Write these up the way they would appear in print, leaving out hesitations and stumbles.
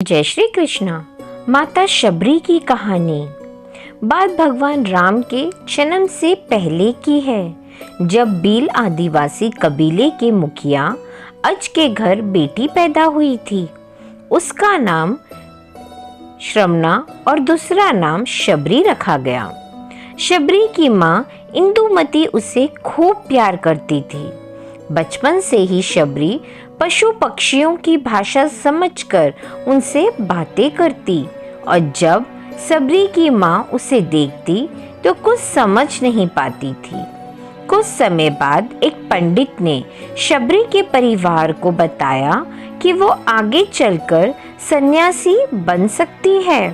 जय श्री कृष्णा। माता शबरी की कहानी बात भगवान राम के जन्म से पहले की है, जब बील आदिवासी कबीले के मुखिया अज के घर बेटी पैदा हुई थी। उसका नाम श्रमना और दूसरा नाम शबरी रखा गया। शबरी की माँ इंदुमती उसे खूब प्यार करती थी। बचपन से ही शबरी पशु पक्षियों की भाषा समझकर उनसे बातें करती और जब शबरी की माँ उसे देखती तो कुछ समझ नहीं पाती थी। कुछ समय बाद एक पंडित ने शबरी के परिवार को बताया कि वो आगे चलकर सन्यासी बन सकती है।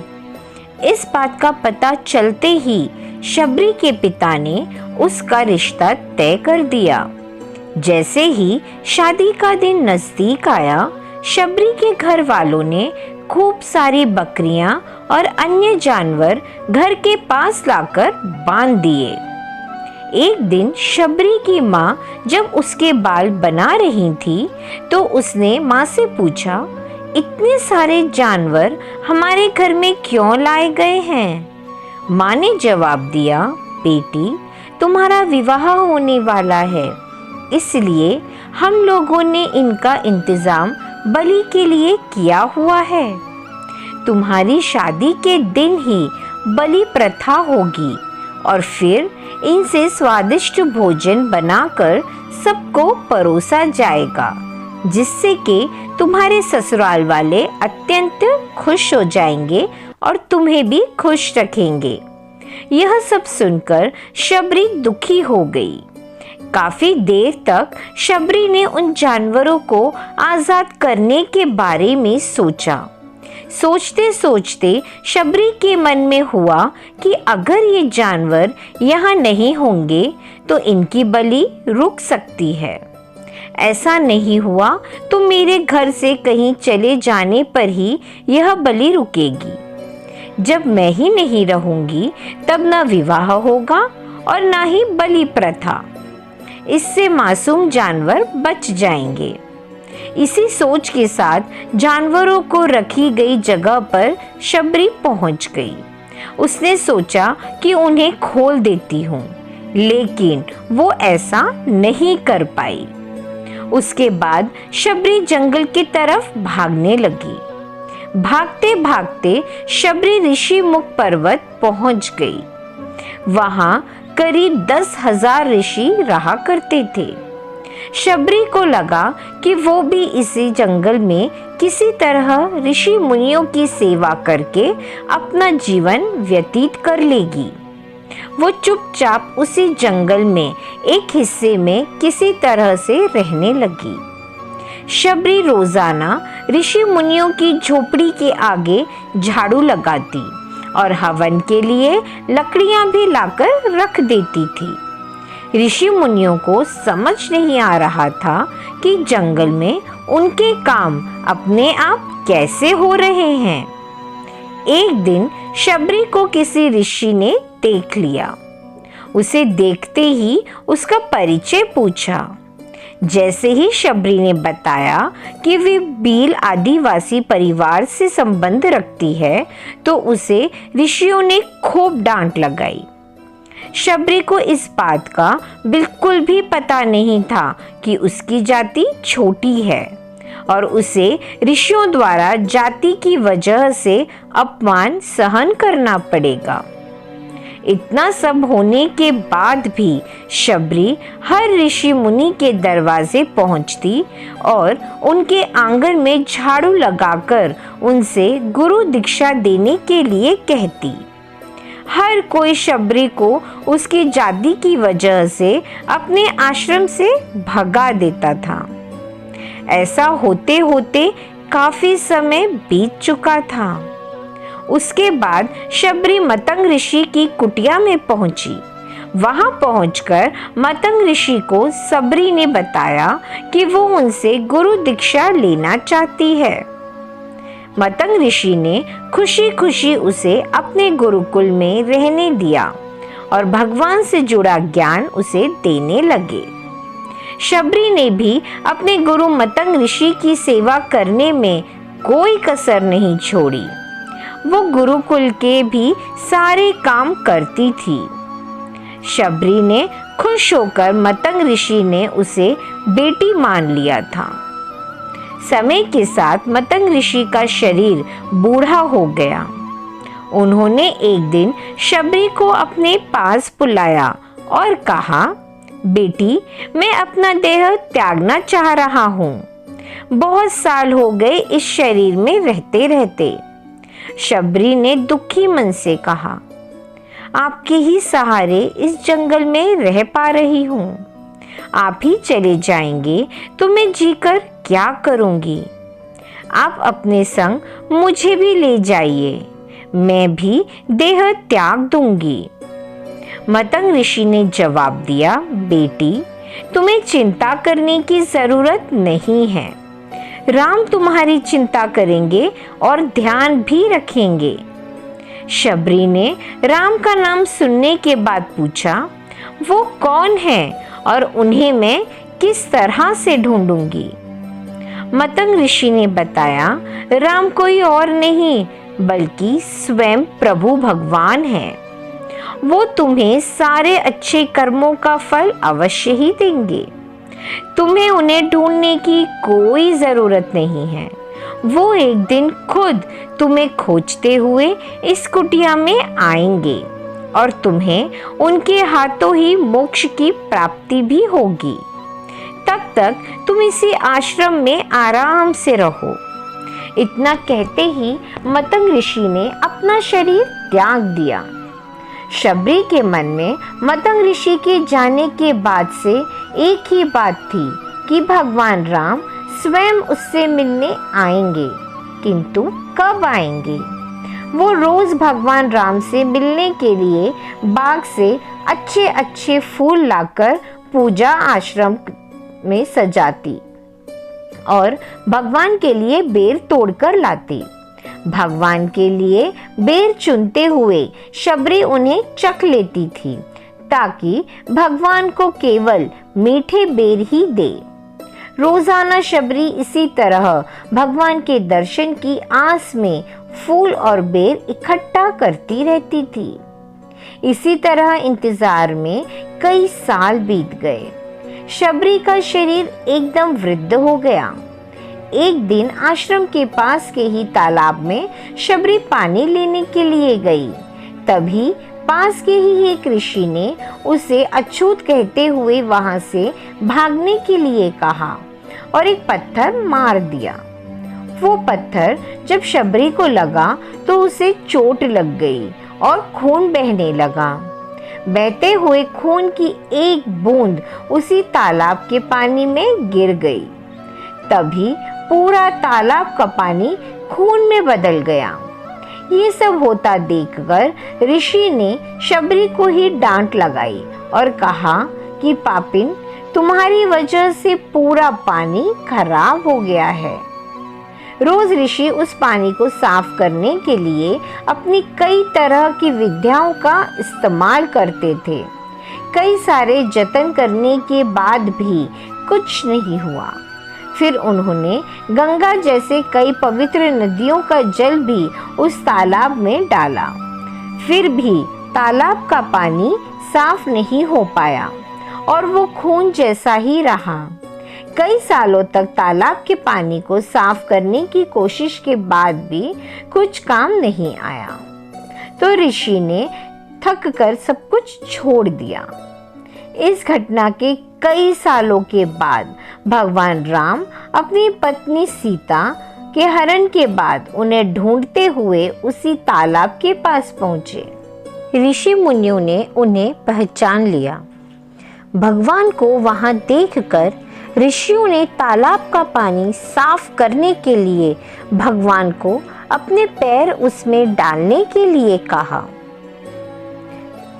इस बात का पता चलते ही शबरी के पिता ने उसका रिश्ता तय कर दिया। जैसे ही शादी का दिन नजदीक आया, शबरी के घर वालों ने खूब सारी बकरियां और अन्य जानवर घर के पास लाकर बांध दिए। एक दिन शबरी की माँ जब उसके बाल बना रही थी तो उसने माँ से पूछा, इतने सारे जानवर हमारे घर में क्यों लाए गए हैं? माँ ने जवाब दिया, बेटी, तुम्हारा विवाह होने वाला है, इसलिए हम लोगों ने इनका इंतजाम बलि के लिए किया हुआ है। तुम्हारी शादी के दिन ही बलि प्रथा होगी और फिर इनसे स्वादिष्ट भोजन बनाकर सबको परोसा जाएगा, जिससे कि तुम्हारे ससुराल वाले अत्यंत खुश हो जाएंगे और तुम्हें भी खुश रखेंगे। यह सब सुनकर शबरी दुखी हो गई। काफी देर तक शबरी ने उन जानवरों को आजाद करने के बारे में सोचा। सोचते सोचते शबरी के मन में हुआ कि अगर ये जानवर यहाँ नहीं होंगे तो इनकी बलि रुक सकती है। ऐसा नहीं हुआ तो मेरे घर से कहीं चले जाने पर ही यह बलि रुकेगी। जब मैं ही नहीं रहूंगी तब न विवाह होगा और न ही बलि प्रथा। इससे मासूम जानवर बच जाएंगे। इसी सोच के साथ जानवरों को रखी गई जगह पर शबरी पहुंच गई। उसने सोचा कि उन्हें खोल देती हूँ, लेकिन वो ऐसा नहीं कर पाई। उसके बाद शबरी जंगल की तरफ भागने लगी। भागते भागते शबरी ऋषि मुख पर्वत पहुंच गई। वहां करीब 10,000 ऋषि रहा करते थे। शबरी को लगा कि वो भी इसी जंगल में किसी तरह ऋषि मुनियों की सेवा करके अपना जीवन व्यतीत कर लेगी। वो चुपचाप उसी जंगल में एक हिस्से में किसी तरह से रहने लगी। शबरी रोजाना ऋषि मुनियों की झोपड़ी के आगे झाड़ू लगाती और हवन के लिए लकड़ियां भी लाकर रख देती थी। ऋषि मुनियों को समझ नहीं आ रहा था कि जंगल में उनके काम अपने आप कैसे हो रहे हैं। एक दिन शबरी को किसी ऋषि ने देख लिया। उसे देखते ही उसका परिचय पूछा। जैसे ही शबरी ने बताया कि वे बील आदिवासी परिवार से संबंध रखती है तो उसे ऋषियों ने खूब डांट लगाई। शबरी को इस बात का बिल्कुल भी पता नहीं था कि उसकी जाति छोटी है और उसे ऋषियों द्वारा जाति की वजह से अपमान सहन करना पड़ेगा। इतना सब होने के बाद भी शबरी हर ऋषि मुनि के दरवाजे पहुंचती और उनके आंगन में झाड़ू लगाकर उनसे गुरु दीक्षा देने के लिए कहती। हर कोई शबरी को उसकी जाति की वजह से अपने आश्रम से भगा देता था। ऐसा होते होते काफी समय बीत चुका था। उसके बाद शबरी मतंग ऋषि की कुटिया में पहुंची। वहां पहुंचकर मतंग ऋषि को शबरी ने बताया कि वो उनसे गुरु दीक्षा लेना चाहती है। मतंग ऋषि ने खुशी खुशी उसे अपने गुरुकुल में रहने दिया और भगवान से जुड़ा ज्ञान उसे देने लगे। शबरी ने भी अपने गुरु मतंग ऋषि की सेवा करने में कोई कसर नहीं छोड़ी। वो गुरुकुल के भी सारे काम करती थी। शबरी ने खुश होकर मतंग ऋषि ने उसे बेटी मान लिया था। समय के साथ मतंग ऋषि का शरीर बूढ़ा हो गया। उन्होंने एक दिन शबरी को अपने पास बुलाया और कहा, बेटी, मैं अपना देह त्यागना चाह रहा हूँ। बहुत साल हो गए इस शरीर में रहते रहते। शबरी ने दुखी मन से कहा, आपके ही सहारे इस जंगल में रह पा रही हूँ। आप ही चले जाएंगे तो मैं जीकर क्या करूँगी। आप अपने संग मुझे भी ले जाइए, मैं भी देह त्याग दूंगी। मतंग ऋषि ने जवाब दिया, बेटी, तुम्हें चिंता करने की जरूरत नहीं है। राम तुम्हारी चिंता करेंगे और ध्यान भी रखेंगे। शबरी ने राम का नाम सुनने के बाद पूछा, वो कौन है और उन्हें मैं किस तरह से ढूंढूंगी। मतंग ऋषि ने बताया, राम कोई और नहीं बल्कि स्वयं प्रभु भगवान है। वो तुम्हें सारे अच्छे कर्मों का फल अवश्य ही देंगे। तुम्हें उन्हें ढूंढने की कोई जरूरत नहीं है। वो एक दिन खुद तुम्हें खोजते हुए इस कुटिया में आएंगे और तुम्हें उनके हाथों ही मोक्ष की प्राप्ति भी होगी। तब तक तुम इसी आश्रम में आराम से रहो। इतना कहते ही मतंग ऋषि ने अपना शरीर त्याग दिया। शबरी के मन में मतंग ऋषि के जाने के बाद से एक ही बात थी कि भगवान राम स्वयं उससे मिलने आएंगे, किंतु कब आएंगे। वो रोज भगवान राम से मिलने के लिए बाग से अच्छे अच्छे फूल लाकर पूजा आश्रम में सजाती और भगवान के लिए बेर तोड़कर लाती। भगवान के लिए बेर चुनते हुए शबरी उन्हें चख लेती थी ताकि भगवान को केवल मीठे बेर ही दे। रोजाना शबरी इसी तरह भगवान के दर्शन की आस में फूल और बेर इकट्ठा करती रहती थी। इसी तरह इंतजार में कई साल बीत गए। शबरी का शरीर एकदम वृद्ध हो गया। एक दिन आश्रम के पास के ही तालाब में शबरी पानी लेने के लिए गई। तभी पास के ही एक ऋषि ने उसे अछूत कहते हुए वहां से भागने के लिए कहा और एक पत्थर मार दिया। वो पत्थर जब शबरी को लगा तो उसे चोट लग गई और खून बहने लगा। बहते हुए खून की एक बूंद उसी तालाब के पानी में गिर गई। तभी पूरा तालाब का पानी खून में बदल गया। ये सब होता देखकर ऋषि ने शबरी को ही डांट लगाई और कहा कि पापिन, तुम्हारी वजह से पूरा पानी खराब हो गया है। रोज ऋषि उस पानी को साफ करने के लिए अपनी कई तरह की विद्याओं का इस्तेमाल करते थे। कई सारे जतन करने के बाद भी कुछ नहीं हुआ। फिर उन्होंने गंगा जैसे कई पवित्र नदियों का जल भी उस तालाब में डाला। फिर भी तालाब का पानी साफ नहीं हो पाया और वो खून जैसा ही रहा। कई सालों तक तालाब के पानी को साफ करने की कोशिश के बाद भी कुछ काम नहीं आया। तो ऋषि ने थक कर सब कुछ छोड़ दिया। इस घटना के कई सालों के बाद भगवान राम अपनी पत्नी सीता के हरण के बाद उन्हें ढूंढते हुए उसी तालाब के पास पहुंचे। ऋषि मुनियों ने उन्हें पहचान लिया। भगवान को वहां देखकर ऋषियों ने तालाब का पानी साफ करने के लिए भगवान को अपने पैर उसमें डालने के लिए कहा।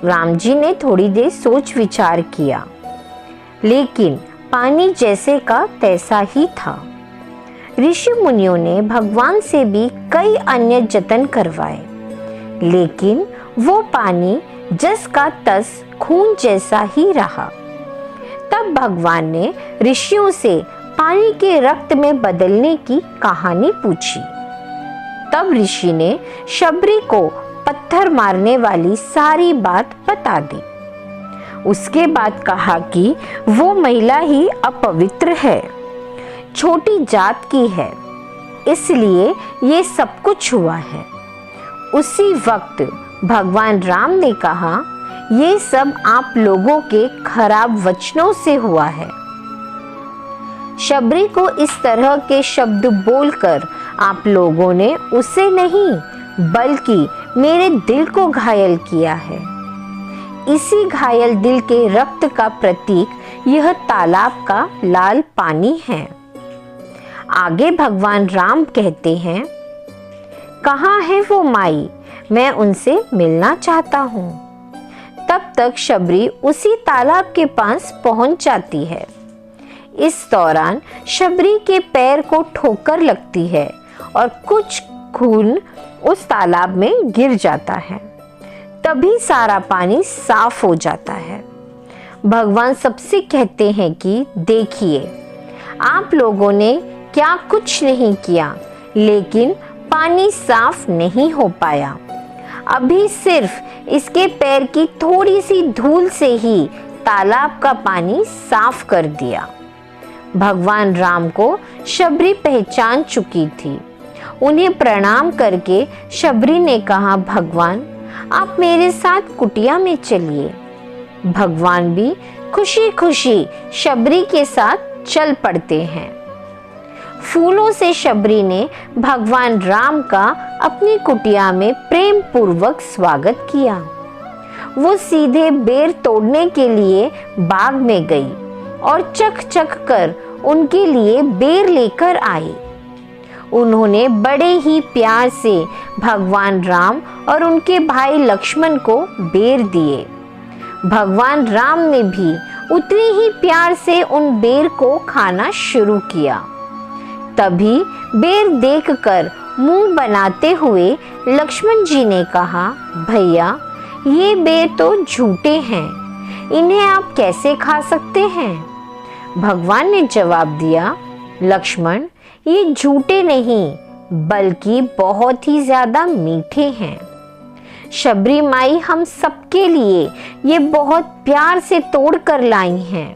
राम जी ने थोड़ी देर सोच विचार किया, लेकिन पानी जैसे का तैसा ही था। ऋषि मुनियों ने भगवान से भी कई अन्य जतन करवाए, लेकिन वो पानी जस का तस खून जैसा ही रहा। तब भगवान ने ऋषियों से पानी के रक्त में बदलने की कहानी पूछी। तब ऋषि ने शबरी को पत्थर मारने वाली सारी बात बता दी। उसके बाद कहा कि वो महिला ही अपवित्र है, छोटी जात की है, इसलिए ये सब कुछ हुआ है। उसी वक्त भगवान राम ने कहा, ये सब आप लोगों के खराब वचनों से हुआ है। शबरी को इस तरह के शब्द बोलकर आप लोगों ने उसे नहीं बल्कि मेरे दिल को घायल किया है। इसी घायल दिल के रक्त का प्रतीक यह तालाब का लाल पानी है। आगे भगवान राम कहते हैं, कहाँ है वो माई, मैं उनसे मिलना चाहता हूँ। तब तक शबरी उसी तालाब के पास पहुंच जाती है। इस दौरान शबरी के पैर को ठोकर लगती है और कुछ खून उस तालाब में गिर जाता है। तभी सारा पानी साफ हो जाता है। भगवान सबसे कहते हैं कि देखिए, आप लोगों ने क्या कुछ नहीं किया, लेकिन पानी साफ नहीं हो पाया। अभी सिर्फ इसके पैर की थोड़ी सी धूल से ही तालाब का पानी साफ कर दिया। भगवान राम को शबरी पहचान चुकी थी। उन्हें प्रणाम करके शबरी ने कहा, भगवान आप मेरे साथ कुटिया में चलिए। भगवान भी खुशी खुशी शबरी के साथ चल पड़ते हैं। फूलों से शबरी ने भगवान राम का अपनी कुटिया में प्रेम पूर्वक स्वागत किया। वो सीधे बेर तोड़ने के लिए बाग में गई और चख चख कर उनके लिए बेर लेकर आई। उन्होंने बड़े ही प्यार से भगवान राम और उनके भाई लक्ष्मण को बेर दिए। भगवान राम ने भी उतने ही प्यार से उन बेर को खाना शुरू किया। तभी बेर देखकर मुंह बनाते हुए लक्ष्मण जी ने कहा, भैया ये बेर तो झूठे हैं, इन्हें आप कैसे खा सकते हैं? भगवान ने जवाब दिया, लक्ष्मण ये झूठे नहीं बल्कि बहुत ही ज्यादा मीठे हैं। शबरी माई हम सबके लिए ये बहुत प्यार से तोड़ कर लाई हैं।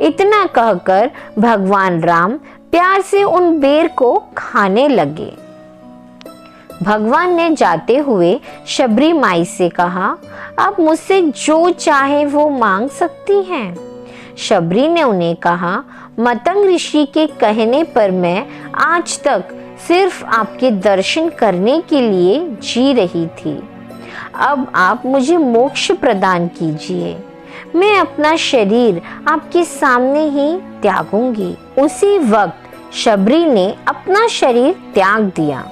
इतना कहकर भगवान राम प्यार से उन बेर को खाने लगे। भगवान ने जाते हुए शबरी माई से कहा, आप मुझसे जो चाहे वो मांग सकती हैं। शबरी ने उन्हें कहा, मतंग ऋषि के कहने पर मैं आज तक सिर्फ आपके दर्शन करने के लिए जी रही थी। अब आप मुझे मोक्ष प्रदान कीजिए। मैं अपना शरीर आपके सामने ही त्यागूंगी। उसी वक्त शबरी ने अपना शरीर त्याग दिया।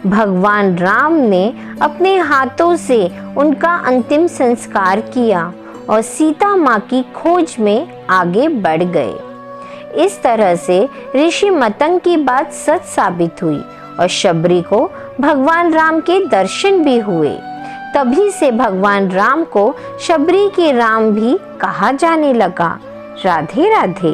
भगवान राम ने अपने हाथों से उनका अंतिम संस्कार किया और सीता माँ की खोज में आगे बढ़ गए। इस तरह से ऋषि मतंग की बात सच साबित हुई और शबरी को भगवान राम के दर्शन भी हुए। तभी से भगवान राम को शबरी के राम भी कहा जाने लगा। राधे राधे।